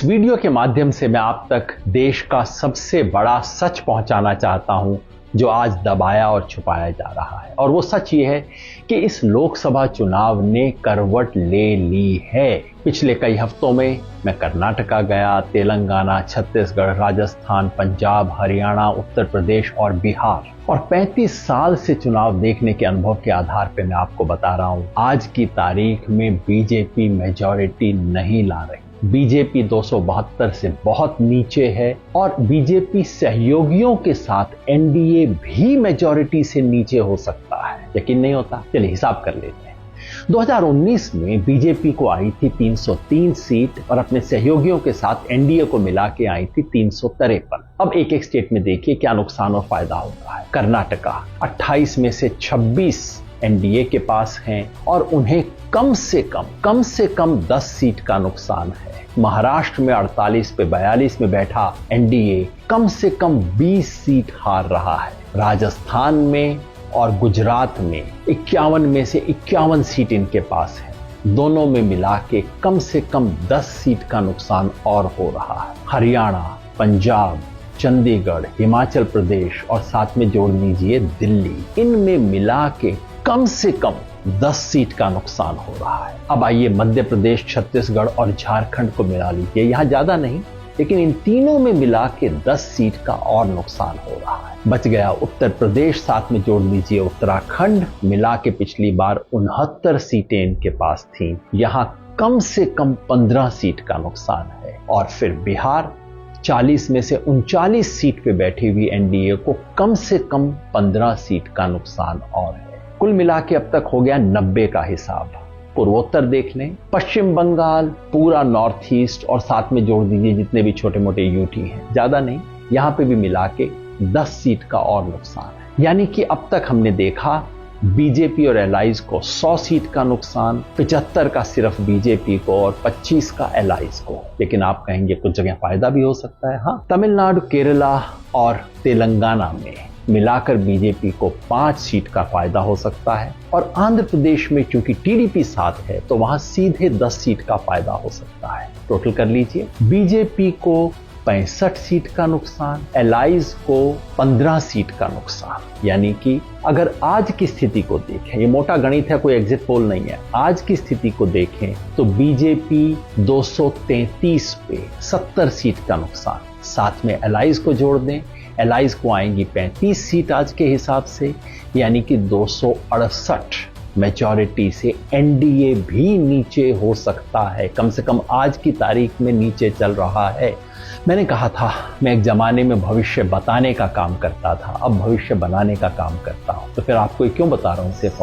इस वीडियो के माध्यम से मैं आप तक देश का सबसे बड़ा सच पहुंचाना चाहता हूं जो आज दबाया और छुपाया जा रहा है। और वो सच ये है कि इस लोकसभा चुनाव ने करवट ले ली है। पिछले कई हफ्तों में मैं कर्नाटका गया, तेलंगाना, छत्तीसगढ़, राजस्थान, पंजाब, हरियाणा, उत्तर प्रदेश और बिहार, और 35 साल से चुनाव देखने के अनुभव के आधार पर मैं आपको बता रहा हूं, आज की तारीख में बीजेपी मेजॉरिटी नहीं ला रही। बीजेपी 272 से बहुत नीचे है और बीजेपी सहयोगियों के साथ एनडीए भी मेजॉरिटी से नीचे हो सकता है। यकीन नहीं होता? चलिए हिसाब कर लेते हैं। 2019 में बीजेपी को आई थी 303 सीट और अपने सहयोगियों के साथ एनडीए को मिला के आई थी 353। अब एक एक स्टेट में देखिए क्या नुकसान और फायदा होता है। कर्नाटका 28 में से 26 एनडीए के पास हैं और उन्हें कम से कम 10 सीट का नुकसान है। महाराष्ट्र में 48 पे 42 में बैठा एनडीए कम से कम 20 सीट हार रहा है। राजस्थान में और गुजरात में 51 में से 51 सीट इनके पास है। दोनों में मिला के कम से कम 10 सीट का नुकसान और हो रहा है। हरियाणा, पंजाब, चंडीगढ़, हिमाचल प्रदेश और साथ में जोड़ लीजिए दिल्ली, इनमें मिला के कम से कम 10 सीट का नुकसान हो रहा है। अब आइए मध्य प्रदेश, छत्तीसगढ़ और झारखंड को मिला लीजिए। यहां ज्यादा नहीं, लेकिन इन तीनों में मिला के 10 सीट का और नुकसान हो रहा है। बच गया उत्तर प्रदेश, साथ में जोड़ लीजिए उत्तराखंड, मिला के पिछली बार 69 सीटें इनके पास थीं। यहां कम से कम 15 सीट का नुकसान है। और फिर बिहार 40 में से 39 सीट पे बैठी हुई एनडीए को कम से कम 15 सीट का नुकसान और है। कुल मिला के अब तक हो गया 90 का हिसाब। पूर्वोत्तर देख लें, पश्चिम बंगाल, पूरा नॉर्थ ईस्ट और साथ में जोड़ दीजिए जितने भी छोटे मोटे यूटी हैं, ज्यादा नहीं, यहां पे भी मिला के 10 सीट का और नुकसान है। यानी कि अब तक हमने देखा बीजेपी और एलाइज को 100 सीट का नुकसान, 75 का सिर्फ बीजेपी को और 25 का एलाइज को। लेकिन आप कहेंगे कुछ जगह फायदा भी हो सकता है। हाँ, तमिलनाडु, केरला और तेलंगाना में मिलाकर बीजेपी को 5 सीट का फायदा हो सकता है। और आंध्र प्रदेश में चूंकि टीडीपी साथ है तो वहां सीधे 10 सीट का फायदा हो सकता है। टोटल कर लीजिए, बीजेपी को 65 सीट का नुकसान, एलाइज को 15 सीट का नुकसान। यानी कि अगर आज की स्थिति को देखें, ये मोटा गणित है, कोई एग्जिट पोल नहीं है, आज की स्थिति को देखें तो बीजेपी 233 पे 70 सीट का नुकसान, साथ में एलाइज को जोड़ दें, एलाइज को आएंगी 35 सीट आज के हिसाब से, यानी कि 268 मेजॉरिटी से एनडीए भी नीचे हो सकता है। कम से कम आज की तारीख में नीचे चल रहा है। मैंने कहा था मैं एक जमाने में भविष्य बताने का काम करता था, अब भविष्य बनाने का काम करता हूं। तो फिर आपको क्यों बता रहा हूं सिर्फ?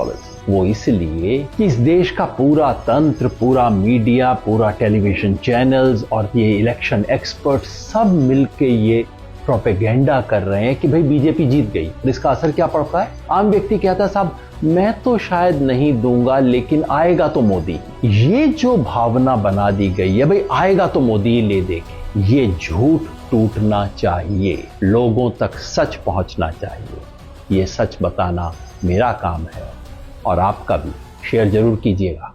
वो इसलिए कि इस देश का पूरा तंत्र, पूरा मीडिया, पूरा टेलीविजन चैनल्स और ये इलेक्शन एक्सपर्ट सब मिलके ये प्रोपेगेंडा कर रहे हैं कि भाई बीजेपी जीत गई। और इसका असर क्या पड़ता है? आम व्यक्ति कहता है साहब मैं तो शायद नहीं दूंगा लेकिन आएगा तो मोदी। ये जो भावना बना दी गई है भाई आएगा तो मोदी ही ले देंगे, ये झूठ टूटना चाहिए। लोगों तक सच पहुंचना चाहिए। ये सच बताना मेरा काम है और आपका भी। शेयर जरूर कीजिएगा।